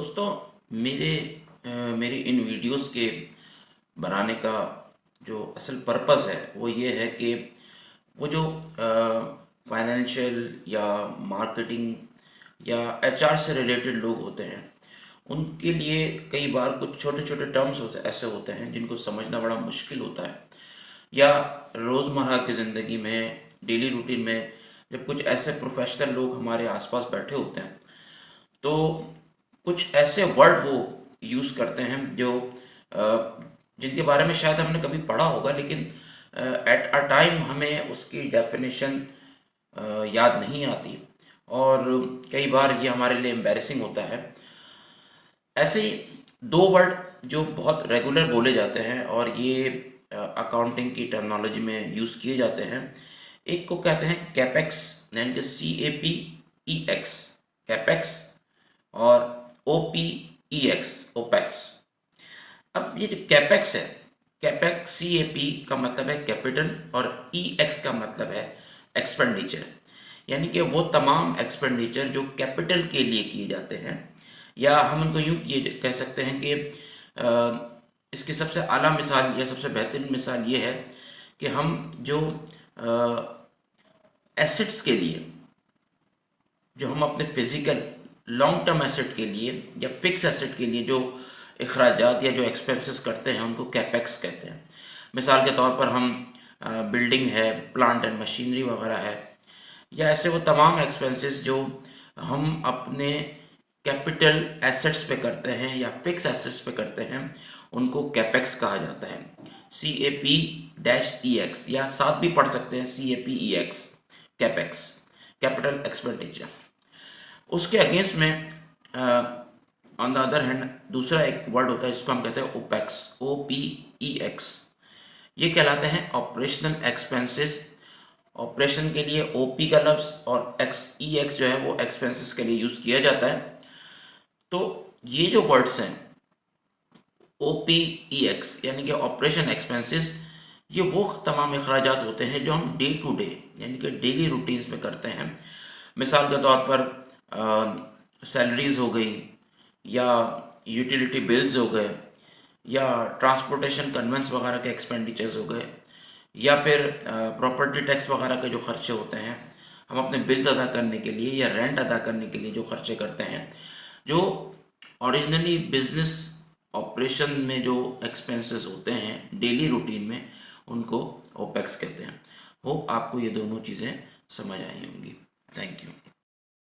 दोस्तों, मेरी इन वीडियोस के बनाने का जो असल पर्पस है वो ये है कि वो जो फाइनेंशियल या मार्केटिंग या एचआर से रिलेटेड लोग होते हैं उनके लिए कई बार कुछ छोटे छोटे टर्म्स होते ऐसे होते हैं जिनको समझना बड़ा मुश्किल होता है, या रोज़मर्रा की ज़िंदगी में डेली रूटीन में जब कुछ ऐसे प्रोफेशनल लोग हमारे आसपास बैठे होते हैं तो कुछ ऐसे वर्ड वो यूज़ करते हैं जो जिनके बारे में शायद हमने कभी पढ़ा होगा, लेकिन एट अ टाइम हमें उसकी डेफिनेशन याद नहीं आती और कई बार ये हमारे लिए एम्बैरेसिंग होता है। ऐसे ही दो वर्ड जो बहुत रेगुलर बोले जाते हैं और ये अकाउंटिंग की टर्मिनोलॉजी में यूज़ किए जाते हैं। एक को कहते हैं कैपेक्स, यानी कि CAPEX, कैपेक्स, और OPEX, ओपेक्स। अब ये जो कैपेक्स है, कैपेक्स CAP का मतलब है कैपिटल और EX का मतलब है एक्सपेंडिचर, यानी कि वो तमाम एक्सपेंडिचर जो कैपिटल के लिए किए जाते हैं, या हम उनको यूँ किए कह सकते हैं कि इसकी सबसे आला मिसाल या सबसे बेहतरीन मिसाल ये है कि हम जो एसेट्स के लिए, जो हम अपने फिजिकल लॉन्ग टर्म एसेट के लिए या फिक्स एसेट के लिए जो अखराजात या जो एक्सपेंसेस करते हैं उनको कैपेक्स कहते हैं। मिसाल के तौर पर हम बिल्डिंग है, प्लांट एंड मशीनरी वगैरह है, या ऐसे वो तमाम एक्सपेंसेस जो हम अपने कैपिटल एसेट्स पे करते हैं या फिक्स एसेट्स पे करते हैं, उनको कैपेक्स कहा जाता है। CAP-EX, या साथ भी पढ़ सकते हैं CAPEX, कैपेक्स, कैपिटल एक्सपेंडिचर। उसके अगेंस्ट में ऑन द अदर हैंड दूसरा एक वर्ड होता है जिसको हम कहते हैं ओपेक्स, OPEX। ये कहलाते हैं ऑपरेशनल एक्सपेंसेस। ऑपरेशन के लिए OP का लफ्ज़ और EX जो है वो एक्सपेंसेस के लिए यूज़ किया जाता है। तो ये जो वर्ड्स हैं OPEX यानी कि ऑपरेशन एक्सपेंसेस, ये वो तमाम अखराजात होते हैं जो हम डे टू डे यानी कि डेली रूटीन्स में करते हैं। मिसाल के तौर पर सैलरीज हो गई, या यूटिलिटी बिल्स हो गए, या ट्रांसपोर्टेशन कन्वेंस वगैरह के एक्सपेंडिचर्स हो गए, या फिर प्रॉपर्टी टैक्स वगैरह के जो खर्चे होते हैं हम अपने बिल्स अदा करने के लिए या रेंट अदा करने के लिए जो खर्चे करते हैं, जो ओरिजिनली बिजनेस ऑपरेशन में जो एक्सपेंसेस होते हैं डेली रूटीन में, उनको ओपेक्स कहते हैं। होप आपको ये दोनों चीज़ें समझ आई होंगी। Thank you.